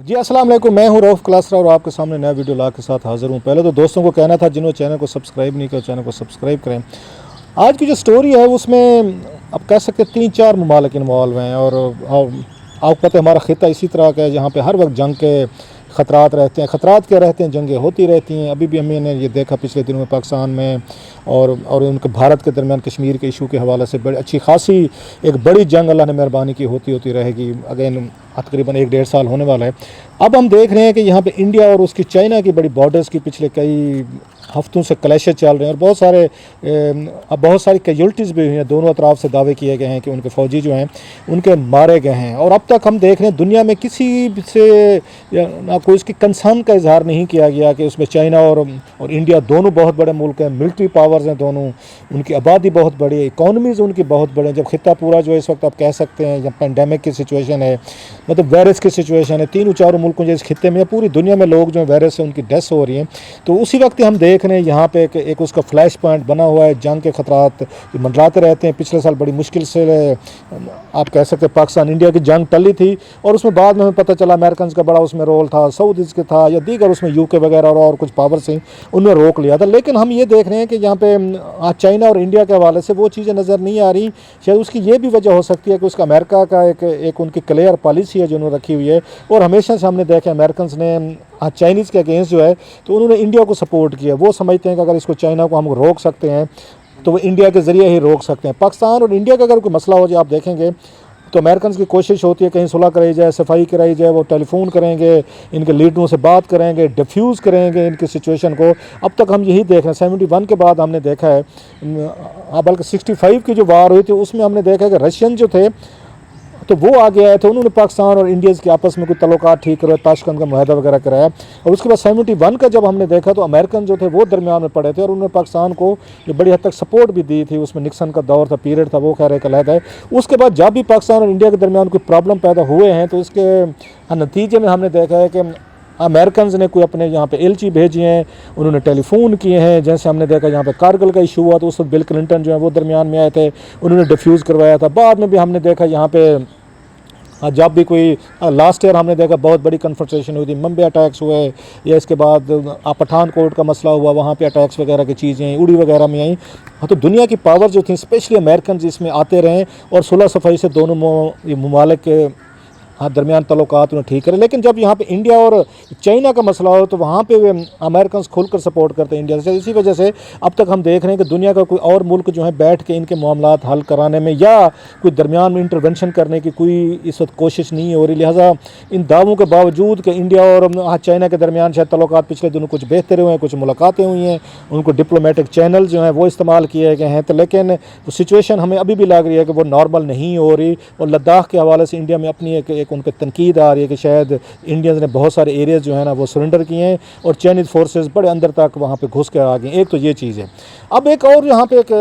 जी अस्सलाम वालेकुम, मैं हूं रऊफ़ क्लासरा और आपके सामने नया वीडियो ला के साथ हाज़िर हूं। पहले तो दोस्तों को कहना था जिन्होंने चैनल को सब्सक्राइब नहीं किया चैनल को सब्सक्राइब करें। आज की जो स्टोरी है उसमें आप कह सकते हैं 3-4 ममालिक इन्वॉल्व हैं और आपको पता है हमारा ख़िता इसी तरह का है जहाँ पे हर वक्त जंग के ख़तरात रहते हैं। ख़तरात क्या रहते हैं, जंगें होती रहती हैं। अभी भी हमने ये देखा पिछले दिनों में पाकिस्तान में और उनके भारत के दरमियान कश्मीर के इशू के हवाले से बड़ी अच्छी खासी एक बड़ी जंग अल्लाह ने मेहरबानी की होती रहेगी। अगेन तकरीबन 1-1.5 साल होने वाला है। अब हम देख रहे हैं कि यहाँ पे इंडिया और उसकी चाइना की बड़ी बॉर्डर्स की पिछले कई हफ्तों से क्लैशेज चल रहे हैं और बहुत सारी कैजुअल्टीज़ भी हुई हैं। दोनों अतराफ से दावे किए गए हैं कि उनके फ़ौजी जो हैं उनके मारे गए हैं और अब तक हम देख रहे हैं दुनिया में किसी से ना कोई इसकी कंसर्न का इजहार नहीं किया गया कि उसमें चाइना और इंडिया दोनों बहुत बड़े मुल्क हैं, मिलिट्री पावर्स हैं दोनों, उनकी आबादी बहुत बड़ी है, इकॉनमीज़ उनकी बहुत बड़ी है। जब खिता पूरा जो है इस वक्त आप कह सकते हैं जब पेंडेमिक की सिचुएशन है, मतलब वायरस की सिचुएशन है, 3-4 मुल्कों जो इस खिते में पूरी दुनिया में लोग जो वायरस से उनकी डेथ हो रही हैं, तो उसी वक्त हम देख रहे हैं यहाँ पे एक उसका फ्लैश पॉइंट बना हुआ है। जंग के ख़तरात मंडराते रहते हैं। पिछले साल बड़ी मुश्किल से आप कह सकते हैं पाकिस्तान इंडिया की जंग टली थी और उसमें बाद में हमें पता चला अमेरिकन का बड़ा उसमें रोल था, सऊदीज़ के था या दीगर उसमें यूके वगैरह और कुछ पावर से उन्होंने रोक लिया था। लेकिन हम ये देख रहे हैं कि यहाँ पे आज चाइना और इंडिया के हवाले से वो चीज़ें नज़र नहीं आ रही। शायद उसकी ये भी वजह हो सकती है कि उसका अमेरिका का एक उनकी क्लियर पॉलिसी है जो उन्होंने रखी हुई है और हमेशा से हमने देखा अमेरिकन ने आज चाइनीज़ के अगेंस्ट जो है तो उन्होंने इंडिया को सपोर्ट किया। वो समझते हैं कि अगर इसको चाइना को हम रोक सकते हैं तो वो इंडिया के ज़रिए ही रोक सकते हैं। पाकिस्तान और इंडिया का अगर कोई मसला हो जाए आप देखेंगे तो अमेरिकन की कोशिश होती है कहीं सुलह कराई जाए, सफाई कराई जाए, वो टेलीफोन करेंगे, इनके लीडरों से बात करेंगे, डिफ्यूज़ करेंगे इनकी सिचुएशन को। अब तक हम यही देख रहे हैं। 71 के बाद हमने देखा है, बल्कि 65 की जो वार हुई थी उसमें हमने देखा है कि रशियन जो थे तो वो आगे आए थे, उन्होंने पाकिस्तान और इंडिया के आपस में कोई तल्लुकात ठीक कराया, ताशकंद का मुआहदा वगैरह कराया। और उसके बाद 71 का जब हमने देखा तो अमेरिकन जो थे वो दरमियान में पड़े थे और उन्होंने पाकिस्तान को ये बड़ी हद तक सपोर्ट भी दी थी। उसमें निक्सन का दौर था, पीरियड था, वो खैर एक अलग है। उसके बाद जब भी पाकिस्तान और इंडिया के दरमियान कोई प्रॉब्लम पैदा हुए हैं तो इसके नतीजे में हमने देखा है कि अमेरिकन ने कोई अपने यहाँ पे एलची भेजी हैं, उन्होंने टेलीफोन किए हैं। जैसे हमने देखा यहाँ पे कारगिल का इशू हुआ तो उस वक्त बिल क्लिंटन जो है वो दरमियान में आए थे, उन्होंने डिफ्यूज़ करवाया था। बाद में भी हमने देखा यहाँ पे जब भी कोई लास्ट ईयर हमने देखा बहुत बड़ी कन्फ्रंटेशन हुई थी, मुंबई अटैक्स हुए या इसके बाद पठानकोट का मसला हुआ, वहाँ पे अटैक्स वगैरह की चीज़ें उड़ी वगैरह में आई। हाँ, तो दुनिया की पावर जो थी स्पेशली अमेरिकन इसमें आते रहे और सुलह सफाई से दोनों ममालिक के दरमियान तल्लुकात उन्हें ठीक करें। लेकिन जब यहाँ पे इंडिया और चाइना का मसला हो तो वहाँ पे अमेरिकन खुलकर सपोर्ट करते हैं इंडिया से। इसी वजह से अब तक हम देख रहे हैं कि दुनिया का कोई और मुल्क जो है बैठ के इनके मामलात हल कराने में या कोई दरमियान में इंटरवेंशन करने की कोई इस वक्त कोशिश नहीं हो रही। लिहाजा इन दावों के बावजूद कि इंडिया और चाइना के दरमियान शायद तल्लुकात पिछले दिनों कुछ बेहतर हुए हैं, कुछ मुलाकातें हुई हैं, उनको डिप्लोमेटिक चैनल जो हैं वो इस्तेमाल किए गए हैं, तो लेकिन सिचुएशन हमें अभी भी लग रही है कि वो नॉर्मल नहीं हो रही। और लद्दाख के हवाले से इंडिया में अपनी एक उन पर तनकीद आ रही है कि शायद इंडियंस ने बहुत सारे एरियाज़ जो है ना वो सरेंडर किए हैं और चाइनीज़ फोर्सेस बड़े अंदर तक वहाँ पे घुस के आ गए। एक तो ये चीज़ है। अब एक और यहाँ पे एक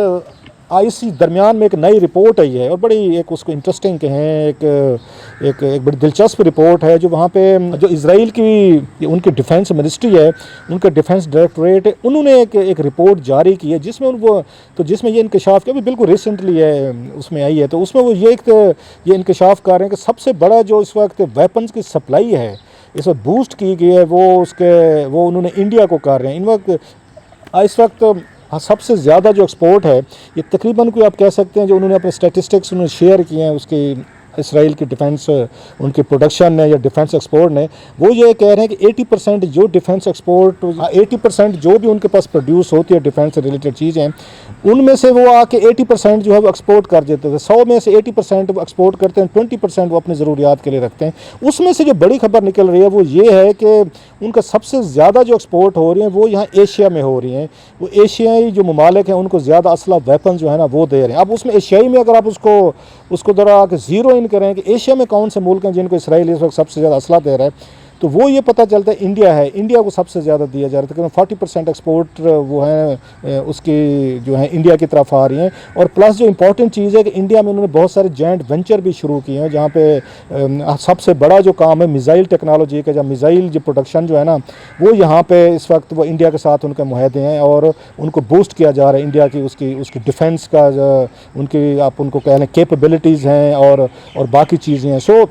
इसी दरमियान में एक नई रिपोर्ट आई है और बड़ी एक उसको इंटरेस्टिंग कहें एक बड़ी दिलचस्प रिपोर्ट है जो वहाँ पे जो इजराइल की उनकी डिफेंस मिनिस्ट्री है, उनका डिफेंस डायरेक्टरेट है, उन्होंने एक रिपोर्ट जारी की है जिसमें ये इंकशाफ किया, अभी बिल्कुल रिसेंटली है उसमें आई है। तो उसमें वो ये इंकशाफ कर रहे हैं कि सबसे बड़ा जो इस वक्त वेपन्स की सप्लाई है इस वक्त बूस्ट की गई है वो उन्होंने इंडिया को कर रहे हैं। इस वक्त सबसे ज़्यादा जो एक्सपोर्ट है ये तकरीबन कोई आप कह सकते हैं जो उन्होंने अपने स्टैटिस्टिक्स उन्होंने शेयर किए हैं उसकी इसराइल की डिफेंस उनकी प्रोडक्शन ने या डिफेंस एक्सपोर्ट ने, वो ये कह रहे हैं कि 80% जो डिफेंस एक्सपोर्ट 80% जो भी उनके पास प्रोड्यूस होती है डिफेंस से रिलेटेड चीज़ें उनमें से वो आके 80% जो है वो एक्सपोर्ट कर देते थे। 100 में से 80% वो एक्सपोर्ट करते हैं, 20% वो अपनी ज़रूरियात के लिए रखते हैं। उसमें से जो बड़ी खबर निकल रही है वो ये है कि उनका सबसे ज़्यादा जो एक्सपोर्ट हो रही हैं वो यहाँ एशिया में हो रही हैं। वो एशियाई जो ममालिक हैं उनको ज़्यादा असला वेपन जो है ना वो दे रहे हैं। अब उसमें एशियाई में अगर आप उसको ज़रा ज़ीरो इन करें कि एशिया में कौन से मुल्क हैं जिनको इसराइल इस वक्त सबसे ज़्यादा असला दे रहा है तो वो ये पता चलता है इंडिया है। इंडिया को सबसे ज़्यादा दिया जा रहा है, तकरीबन 40% एक्सपोर्ट वो है उसकी जो है इंडिया की तरफ आ रही हैं। और प्लस जो इंपॉर्टेंट चीज़ है कि इंडिया में उन्होंने बहुत सारे जॉइंट वेंचर भी शुरू किए हैं जहाँ पे सबसे बड़ा जो काम है मिज़ाइल टेक्नोलॉजी का, जब मिज़ाइल जो प्रोडक्शन जो है ना वो यहाँ पे इस वक्त वो इंडिया के साथ उनके मुआहदे हैं और उनको बूस्ट किया जा रहा है। इंडिया की उसकी डिफेंस का उनकी आप उनको कह लें कैपेबिलिटीज़ हैं और बाकी चीज़ें हैं। सो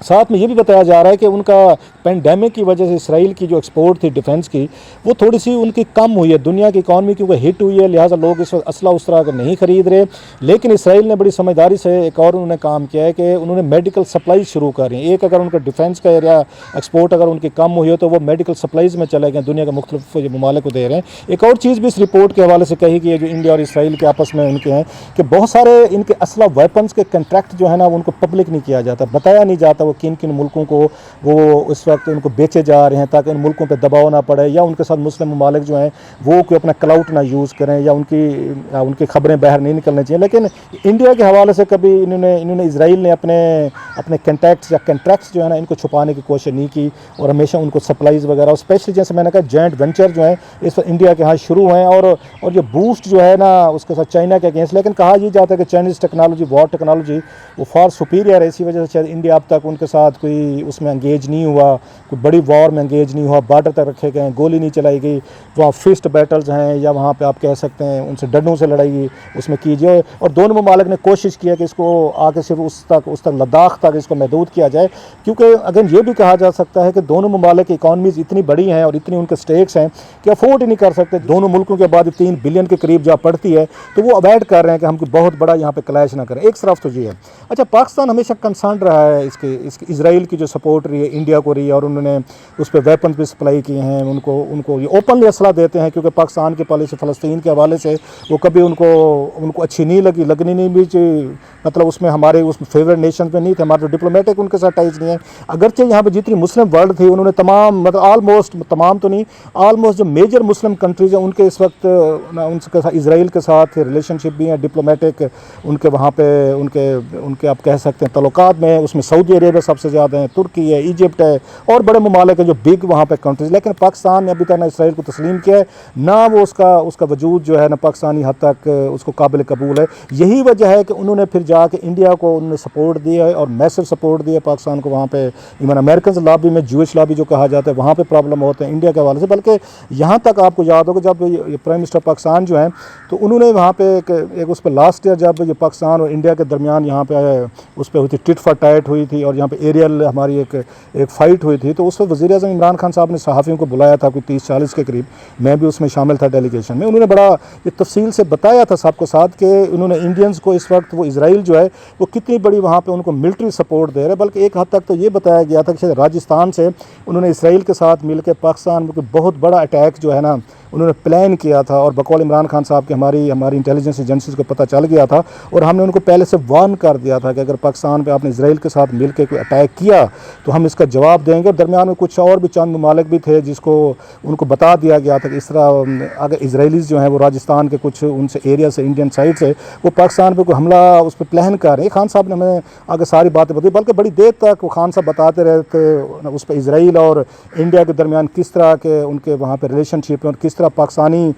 साथ में ये भी बताया जा रहा है कि उनका पेंडेमिक की वजह से इसराइल की जो एक्सपोर्ट थी डिफेंस की, वो थोड़ी सी उनकी कम हुई है। दुनिया की इकॉनमी क्योंकि हिट हुई है, लिहाजा लोग इस वक्त असला उस तरह का नहीं खरीद रहे। लेकिन इसराइल ने बड़ी समझदारी से एक और उन्होंने काम किया है कि उन्होंने मेडिकल सप्लाई शुरू कर रही हैं। एक अगर उनका डिफेंस का एरिया एक्सपोर्ट अगर उनकी कम हुई हो तो वो मेडिकल सप्लाईज़ में चले गए, दुनिया के मुख्तलिफ ममालिक को दे रहे हैं। एक और चीज़ भी इस रिपोर्ट के हवाले से कही कि ये जो इंडिया और इसराइल के आपस में उनके हैं कि बहुत सारे इनके असला वेपन्स के कंट्रैक्ट जो है ना उनको पब्लिक नहीं किया जाता, बताया नहीं जाता वो किन किन मुल्कों को वो इस वक्त उनको बेचे जा रहे हैं, ताकि उन मुल्कों पे दबाव ना पड़े या उनके साथ मुस्लिम ममालिक जो हैं वो कोई अपना क्लाउट ना यूज़ करें या उनकी खबरें बाहर नहीं निकलनी चाहिए। लेकिन इंडिया के हवाले से कभी इन्होंने इसराइल ने अपने कंटैक्ट्स या कंट्रैक्ट्स जो है ना इनको छुपाने की कोशिश नहीं की और हमेशा उनको सप्लाईज़ वगैरह, और स्पेशली जैसे मैंने कहा जॉइंट वेंचर जो है इस वक्त इंडिया के यहाँ शुरू हैं और ये बूस्ट जो है ना उसके साथ चाइना के अगेंस्ट। लेकिन कहा यह जाता है कि चाइनीज़ टेक्नोलॉजी, वॉर टेक्नोलॉजी वो फार सुपीरियर है, इसी वजह से शायद इंडिया अब तक उनके साथ कोई उसमें एंगेज नहीं हुआ, कोई बड़ी वॉर में एंगेज नहीं हुआ, बॉर्डर तक रखे गए, गोली नहीं चलाई गई, वहाँ फिस्ट बैटल्स हैं या वहाँ पे आप कह सकते हैं उनसे डंडों से लड़ाई उसमें कीजिए। और दोनों ममालिक ने कोशिश किया कि इसको आगे सिर्फ उस तक लद्दाख तक इसको महदूद किया जाए, क्योंकि अगर ये भी कहा जा सकता है कि दोनों ममालिक की इकॉनमीज़ इतनी बड़ी हैं और इतनी उनके स्टेक्स हैं कि अफोर्ड ही नहीं कर सकते। दोनों मुल्कों के बाद 3 बिलियन के करीब जहाँ पड़ती है तो वो अवॉइड कर रहे हैं कि हम कोई बहुत बड़ा यहाँ पे क्लैश ना करें। एक तरफ तो ये है। अच्छा, पाकिस्तान हमेशा कंसर्न रहा है इसके इजराइल की जो सपोर्ट रही है इंडिया को रही है, और उन्होंने उस पर वेपन भी सप्लाई किए हैं, उनको ये ओपनली असला देते हैं, क्योंकि पाकिस्तान की पॉलिसी फ़लस्तीन के हवाले से वो कभी उनको अच्छी नहीं लगनी नहीं भी चाहिए, मतलब उसमें हमारे उस फेवरेट नेशन पे नहीं थे, हमारे जो डिप्लोमेटिक उनके साथ टाइज नहीं है। अगरचे यहाँ पे जितनी मुस्लिम वर्ल्ड थी उन्होंने तमाम, मतलब ऑलमोस्ट तमाम तो नहीं, ऑलमोस्ट जो मेजर मुस्लिम कंट्रीज़ हैं उनके इस वक्त उनके साथ इसराइल के साथ रिलेशनशिप भी हैं, डिप्लोमेटिक उनके वहाँ पे उनके आप कह सकते हैं तल्लुकात में, उसमें सऊदी अरेबिया सबसे ज़्यादा है, तुर्की है, इजिप्ट है और बड़े ममालिक हैं जो बिग वहाँ पे कंट्रीज़। लेकिन पाकिस्तान ने अभी तक ना इसराइल को तस्लीम किया है, ना वो उसका वजूद जो है ना पाकिस्तानी हद तक उसको काबिल कबूल है। यही वजह है कि उन्होंने फिर जाके इंडिया को उन्होंने सपोर्ट दिया है और मैसिव सपोर्ट दिया पाकिस्तान को। वहाँ पे इवन अमेरिकन लॉबी में ज्यूइश लॉबी जो कहा जाता है वहाँ पे प्रॉब्लम होते हैं इंडिया के हवाले से। बल्कि यहाँ तक आपको याद होगा जब ये प्राइम मिनिस्टर पाकिस्तान जो हैं तो उन्होंने वहाँ पे एक उस पर लास्ट ईयर जब ये पाकिस्तान और इंडिया के दरमियान यहाँ पे उस पर हुई थी टिट फॉर टैट हुई थी और यहाँ पे एरियल हमारी एक फ़ाइट हुई थी, तो उस वक्त वज़ीर आज़म इमरान खान साहब ने सहाफ़ियों को बुलाया था, कोई 30-40 के करीब, मैं भी उसमें शामिल था डेलीगेशन में। उन्होंने बड़ा ये तफसील से बताया था सबको साथ कि उन्होंने इंडियंस को इस वक्त वो इसराइल जो है वो कितनी बड़ी वहाँ पे उनको मिलिट्री सपोर्ट दे रहे हैं। बल्कि एक हद तक तो ये बताया गया था कि राजस्थान से उन्होंने इसराइल के साथ मिलकर पाकिस्तान में कोई बहुत बड़ा अटैक जो है ना उन्होंने प्लान किया था, और बकौल इमरान खान साहब के हमारी इंटेलिजेंस एजेंसीज़ को पता चल गया था और हमने उनको पहले से वार्न कर दिया था कि अगर पाकिस्तान पे आपने इसराइल के साथ मिलकर कोई अटैक किया तो हम इसका जवाब देंगे। और दरमियान में कुछ और भी चंद ममालिक भी थे जिसको उनको बता दिया गया था कि इस तरह अगर इसराइलीज़ जो हैं वो राजस्थान के कुछ उनसे एरिया से इंडियन साइड से वो पाकिस्तान पर कोई हमला उस पर प्लान कर रहे हैं। खान साहब ने हमें आगे सारी बातें बताई, बल्कि बड़ी देर तक वो खान साहब बताते रहते उस पर इसराइल और इंडिया के दरमियान किस तरह के उनके वहाँ पर रिलेशनशिप है और किस तरह पाकिस्तानी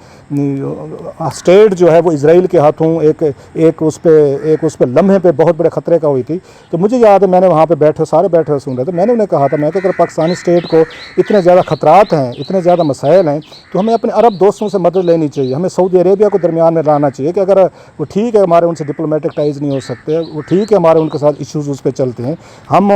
स्टेट जो है वो इसराइल के हाथों एक उस पे लम्हे पे बहुत बड़े ख़तरे का हुई थी। तो मुझे याद है मैंने वहाँ पे सारे बैठे सुन रहे थे, मैंने उन्हें कहा था मैं कि अगर पाकिस्तानी स्टेट को इतने ज़्यादा ख़तरात हैं, इतने ज़्यादा मसाइल हैं, तो हमें अपने अरब दोस्तों से मदद लेनी चाहिए, हमें सऊदी अरेबिया को दरमियान में लाना चाहिए कि अगर वो ठीक है हमारे उनसे डिप्लोमेटिक टाइज नहीं हो सकते, वो ठीक है हमारे उनके साथ इशूज़ उस पर चलते हैं, हम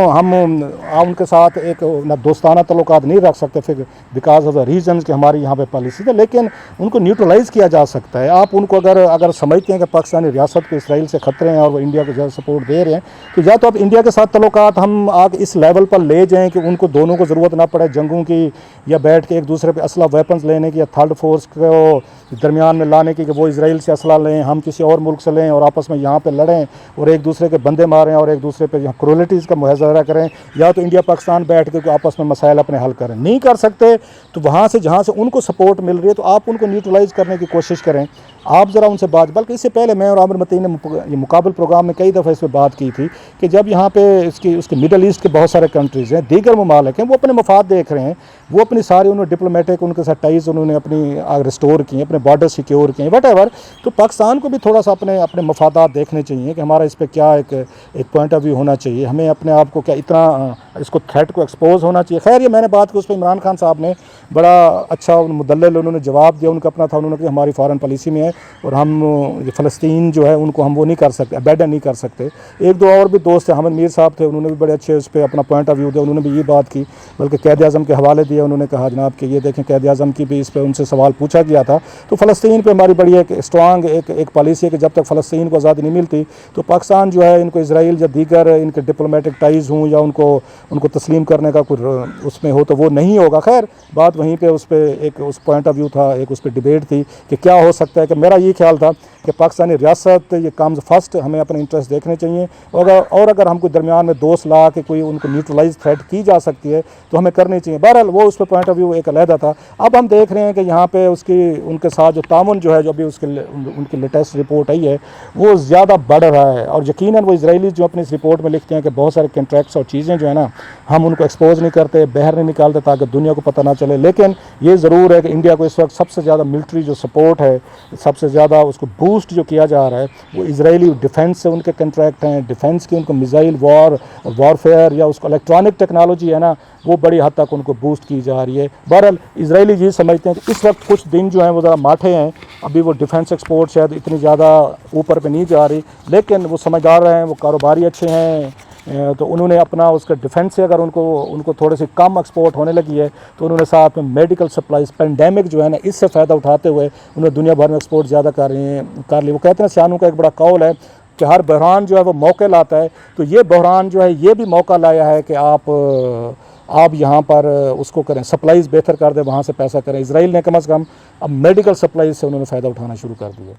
उनके साथ एक ना दोस्ताना तल्लुकात नहीं रख सकते फिर बिकॉज ऑफ द रीजन्स कि हमारी यहाँ पर पॉलिसी है, लेकिन उनको न्यूट्रलाइज़ किया जा सकता है। आप उनको अगर समझते हैं कि पाकिस्तानी रियासत को इसराइल से ख़तरे हैं और वो इंडिया को ज़्यादा सपोर्ट दे रहे हैं, तो या तो आप इंडिया के साथ तल्लुकात हम आगे इस लेवल पर ले जाएं कि उनको दोनों को ज़रूरत ना पड़े जंगों की या बैठ के एक दूसरे पे असला वेपन्स लेने की या थर्ड फोर्स को दरमियान में लाने की कि वो इसराइल से असला लें, हम किसी और मुल्क से लें और आपस में यहाँ पे लड़ें और एक दूसरे के बंदे मारें और एक दूसरे पे यहाँ क्रूलिटीज़ का मुहाज़रा करें। या तो इंडिया पाकिस्तान बैठ के आपस में मसाइल अपने हल करें, नहीं कर सकते तो वहाँ से जहाँ से उनको सपोर्ट मिल रही है तो आप उनको न्यूट्रलाइज़ करने की कोशिश करें, आप ज़रा उनसे बात। बल्कि इससे पहले मैं और आमिर मतीन ने ये मुकाबल प्रोग्राम में कई दफ़ा इस पर बात की थी कि जब यहाँ पे उसके मिडल ईस्ट के बहुत सारे कंट्रीज़ हैं, दीगर ममालिक हैं, वो अपने मफाद देख रहे हैं, वो अपनी सारी उन्होंने डिप्लोमेटिक उनके साथ टाइज उन्होंने अपनी रिस्टोर किए, अपने बॉर्डर सिक्योर किए वट, तो पाकिस्तान को भी थोड़ा सा अपने मफादात देखने चाहिए कि हमारा इस पर क्या एक पॉइंट ऑफ व्यू होना चाहिए, हमें अपने आप को क्या इतना इसको थ्रेट को एक्सपोज होना चाहिए। खैर ये मैंने बात की उस पर इमरान खान साहब ने बड़ा अच्छा मुदल्लिल उन्होंने उन्होंने जवाब दिया उनका अपना था, उन्होंने कहा हमारी फॉरेन पॉलिसी में है और हम फ़लस्तीन जो है उनको हम वो नहीं कर सकते, अबैंडन नहीं कर सकते। एक दो और भी दोस्त थे, अहमद मीर साहब थे, उन्होंने भी बड़े अच्छे उस पर अपना पॉइंट ऑफ व्यू दिया, उन्होंने भी ये बात की, बल्कि क़ैद आज़म के हवाले दिए। उन्होंने कहा जनाब कि ये देखें क़ैद आज़म की भी इस पर उनसे सवाल पूछा गया था। तो फ़लस्तीन पर हमारी बड़ी एक स्ट्रांग एक पॉलिसी है कि जब तक फ़लस्तीन को आज़ादी नहीं मिलती तो पाकिस्तान जो है इनको इसराइल या दीगर इनके डिप्लोमेटिक टाइज़ हों या उनको तस्लीम करने का कुछ उसमें हो तो वो नहीं होगा। खैर बात वहीं पे उस पर एक उस पॉइंट ऑफ व्यू था, एक उस पर डिबेट थी कि क्या हो सकता है। कि मेरा ये ख्याल था कि पाकिस्तानी रियासत ये कम्स फर्स्ट, हमें अपने इंटरेस्ट देखने चाहिए और अगर हमको दरमियान में दोस्त ला के कोई उनको न्यूट्रलाइज थ्रेट की जा सकती है तो हमें करनी चाहिए। बहरहाल वो उस पर पॉइंट ऑफ व्यू एक अलहदा था। अब हम देख रहे हैं कि यहाँ पे उनके साथ जो तामुन जो है, जो अभी उनकी लेटेस्ट रिपोर्ट आई है वो ज़्यादा बढ़ रहा है। और यकीनन वो इजरायली जो अपनी इस रिपोर्ट में लिखते हैं कि बहुत सारे कॉन्ट्रैक्ट्स और चीज़ें जो है ना हम उनको एक्सपोज नहीं करते, बाहर नहीं निकालते ताकि दुनिया को पता ना चले। लेकिन ये ज़रूर है कि इंडिया को इस वक्त सबसे ज़्यादा मिलिट्री जो सपोर्ट है, सबसे ज़्यादा उसको बूस्ट जो किया जा रहा है वो इजरायली डिफेंस से उनके कॉन्ट्रैक्ट हैं, डिफेंस की उनको मिसाइल वॉरफेयर या उसको इलेक्ट्रॉनिक टेक्नोलॉजी है ना वो बड़ी हद तक उनको बूस्ट की जा रही है। बहरहाल इजरायली ये समझते हैं कि इस वक्त कुछ दिन जो हैं वो ज़रा माठे हैं, अभी वो डिफेंस एक्सपोर्ट शायद इतनी ज़्यादा ऊपर पे नहीं जा रही, लेकिन वो समझदार रहे हैं, वो कारोबारी अच्छे हैं। तो उन्होंने अपना उसका डिफेंस से अगर उनको थोड़ी सी कम एक्सपोर्ट होने लगी है तो उन्होंने साथ में मेडिकल सप्लाईज, पेंडेमिक जो है ना इससे फ़ायदा उठाते हुए उन्होंने दुनिया भर में एक्सपोर्ट ज़्यादा कर ली। वो कहते हैं सियानों का एक बड़ा कौल है कि हर बहरान जो है वो मौके लाता है। तो ये बहरान जो है ये भी मौका लाया है कि आप यहाँ पर उसको करें, सप्लाईज़ बेहतर कर दें, वहाँ से पैसा करें। इसराइल ने कम अज़ कम अब मेडिकल सप्लाईज से उन्होंने फ़ायदा उठाना शुरू कर दिया।